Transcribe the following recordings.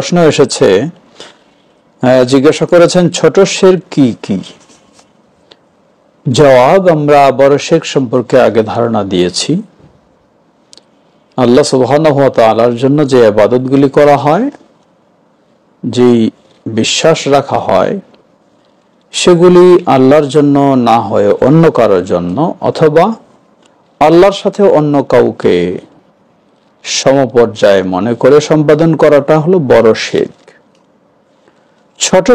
প্রশ্ন এসেছে, জিজ্ঞাসা করেছেন ছোট শিরক কি কি। জবাব, আমরা বড় শিরক সম্পর্কে আগে ধারণা দিয়েছি। আল্লাহ সুবহানাহু ওয়া তাআলার জন্য যে ইবাদতগুলি করা হয়, যে বিশ্বাস রাখা হয়, সেগুলি আল্লাহর জন্য না হয়ে অন্য কারোর জন্য অথবা আল্লাহর সাথে অন্য কাউকে সমপর্যায়ে মনে করে সম্পাদন করাটা হলো বড় শিরক। ছোট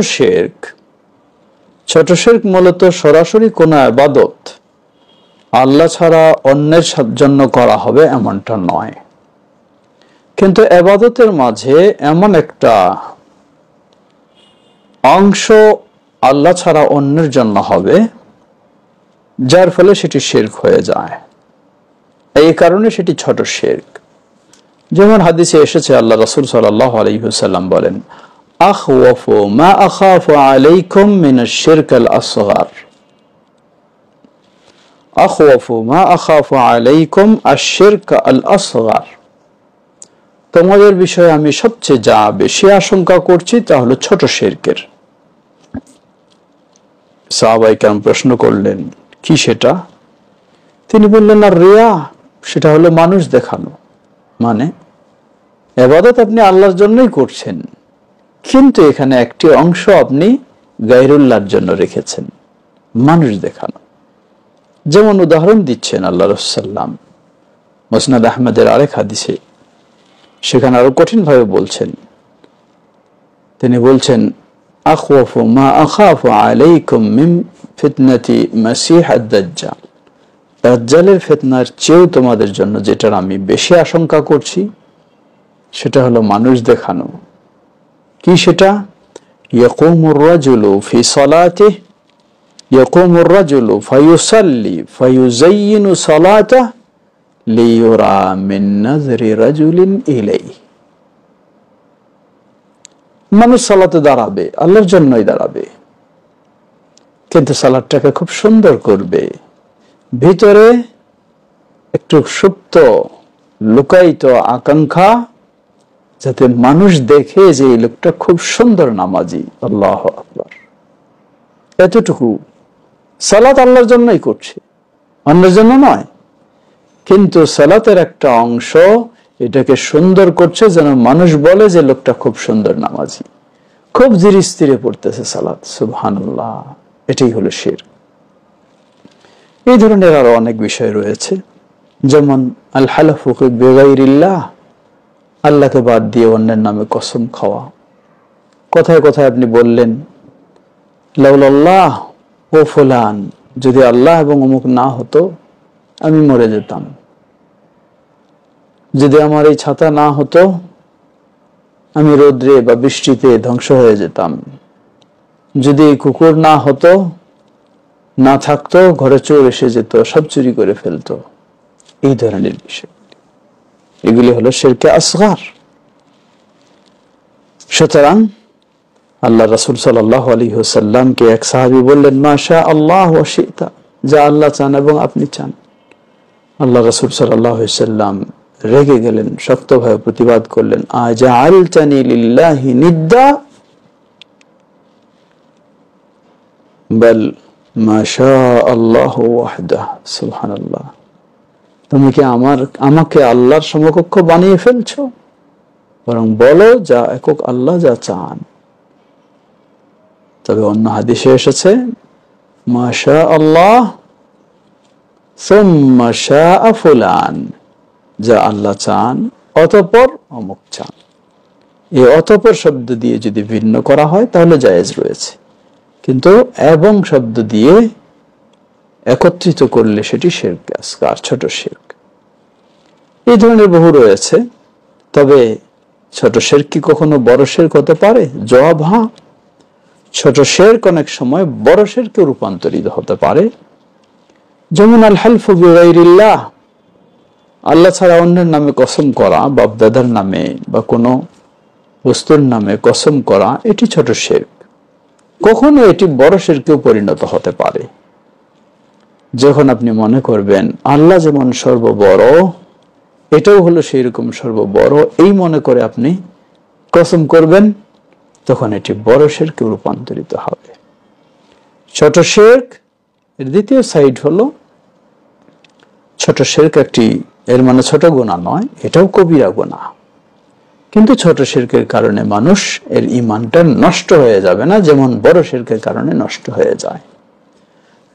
শিরক মূলত সরাসরি কোনো ইবাদত আল্লাহ ছাড়া অন্যের জন্য করা হবে এমনটা নয়, কিন্তু ইবাদতের মাঝে এমন একটা অংশ আল্লাহ ছাড়া অন্যের জন্য হবে যার ফলে সেটি শিরক হয়ে যায়। এই কারণে সেটি ছোট শিরক। যেমন হাদিসে এসেছে, আল্লাহ রাসূল সাল্লাল্লাহু আলাইহি ওয়াসাল্লাম বলেন, আখওয়াফু মা আখাফু আলাইকুম মিনাশ শিরকিল আসগার। আখওয়াফু মা আখাফু আলাইকুম আশ-শিরক আল আসগার। তোমাদের বিষয়ে আমি সবচেয়ে যা বেশি আশঙ্কা করছি তা হলো ছোট শিরকের। সাহাবায়ে কেরাম প্রশ্ন করলেন, কি সেটা? তিনি বললেন, আর রিয়া, সেটা হলো মানুষ দেখানো। মানে ইবাদত আপনি আল্লাহর জন্যই করছেন, কিন্তু এখানে একটি অংশ আপনি গায়রুল্লাহর জন্য রেখেছেন, মানুষ দেখানো। যেমন উদাহরণ দিচ্ছেন আল্লাহ রাসূল সাল্লাম মুসনাদ আহমদের আরেক হাদিসে, সেখানে আরো কঠিন ভাবে বলছেন। তিনি বলছেন, আখওয়াফু মা আখাফু আলাইকুম মিন ফিতনাতি মাসিহ আদ-দাজ্জাল। দাজ্জালের ফিতনার চেয়েও তোমাদের জন্য যেটার আমি বেশি আশঙ্কা করছি সেটা হলো মানুষ দেখানো। কি সেটা? ইয়াকুমুর রাজুলু ফি সালাতিহি, ইয়াকুমুর রাজুলু ফায়ুসাল্লি ফায়ুযায়্যিনু সালাতাহু লিয়ুরা মিন নাযরি রাজুলিন ইলাইহি। মানুষ সালাতে দাঁড়াবে, আল্লাহর জন্যই দাঁড়াবে, কিন্তু সালাতটাকে খুব সুন্দর করবে, ভিতরে একটু সুপ্ত লুকায়িত আকাঙ্ক্ষা, যাতে মানুষ দেখে যে এই লোকটা খুব সুন্দর নামাজি। আল্লাহু আকবার। এতটুকু সালাত আল্লাহর জন্যই করছে, অন্যের জন্য নয়, কিন্তু সালাতের একটা অংশ এটাকে সুন্দর করছে যেন মানুষ বলে যে লোকটা খুব সুন্দর নামাজি, খুব ধীরে স্থিরে পড়তেছে সালাত। সুবহানাল্লাহ। এটাই হলো শিরক। এই ধরনের আরো অনেক বিষয় রয়েছে, যেমন আল হালফু বিগাইরিল্লাহ, আল্লাহকে বাদ দিয়ে অন্যের নামে কসম খাওয়া। কথায় কথায় আপনি বললেন, লাউলাল্লাহ ও ফুলান, যদি আল্লাহ এবং অমুক না হতো আমি মরে যেতাম, যদি আমার এই ছাতা না হতো আমি রোদ্রে বা বৃষ্টিতে ধ্বংস হয়ে যেতাম, যদি এই কুকুর না হতো, না থাকতো, ঘরে চোর এসে যেত, সব চুরি করে ফেলতো। এই ধরনের বিষয়, এগুলি হলো শিরকে আসগার। সুতরাং আল্লাহ রাসূল সাল্লাল্লাহু আলাইহি ওয়াসাল্লামকে এক সাহাবী বললেন, মাশা আল্লাহ ওয়া শিতা, যা আল্লাহ চান এবং আপনি চান। আল্লাহ রাসূল সাল্লাল্লাহু আলাইহি ওয়াসাল্লাম রেগে গেলেন, শক্তভাবে প্রতিবাদ করলেন, আজআলতানি লিল্লাহি নিদ্দা বল মাশা আল্লাহু ওয়াহদাহু। সুবহানাল্লাহ। তুমি কি আমাকে আল্লাহর সমকক্ষ বানিয়ে ফেলছো? বরং বলো যা একক আল্লাহ যা চান। তবে অন্য হাদিসে এসেছে, মাশা আল্লাহ সুম্মা শাআ ফুলান, যা আল্লাহ চান অতঃপর অমুক চান। এই অতঃপর শব্দ দিয়ে যদি ভিন্ন করা হয় তাহলে জায়েজ রয়েছে, কিন্তু এবং শব্দ দিয়ে একত্রিত করলে সেটি শিরক আসগার, ছোট শিরক। এই ধরনের বহু রয়েছে। তবে ছোট শিরক কি কখনো বড় শিরক হতে পারে? জবাব, হ্যাঁ। ছোট শিরক অনেক সময় বড় শিরকে রূপান্তরিত হতে পারে। যেমন আল হালফু বিগাইরিল্লাহ, আল্লাহ ছাড়া অন্যের নামে কসম করা, বাপ দাদার নামে বা কোনো বস্তুর নামে কসম করা, এটি ছোট শিরক। কখনো এটি বড় শিরকেও পরিণত হতে পারে, যখন আপনি মনে করবেন আল্লাহ যেমন সর্ববড়, এটাও হলো সেই রকম সর্ববড়, এই মনে করে আপনি কসম করবেন তখন এটি বড় শিরকে রূপান্তরিত হবে। ছোট শিরক এর দ্বিতীয় সাইড হলো, ছোট শিরক একটি, এর মানে ছোট গুনাহ নয়, এটাও কবিরা গুনাহ, কিন্তু ছোট শিরকের কারণে মানুষ এর ঈমানটা নষ্ট হয়ে যাবে না যেমন বড় শিরকের কারণে নষ্ট হয়ে যায়।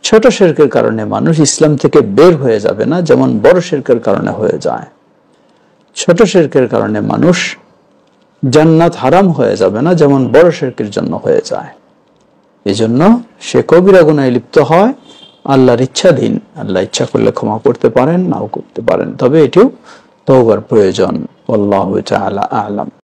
ছোট শিরকের কারণে মানুষ ইসলাম থেকে বের হয়ে যাবে না যেমন বড় শিরকের কারণে হয়ে যায়। ছোট শিরকের কারণে মানুষ জান্নাত হারাম হয়ে যাবে না যেমন বড় শিরকের জন্য হয়ে যায়। এজন্য সে কবিরা গুনাহে লিপ্ত হয় আল্লাহর ইচ্ছাধীন। আল্লাহ ইচ্ছা করলে ক্ষমা করতে পারেন, নাও করতে পারেন, তবে এটিও তওবার প্রয়োজন। আল্লাহু তাআলা আ'লাম।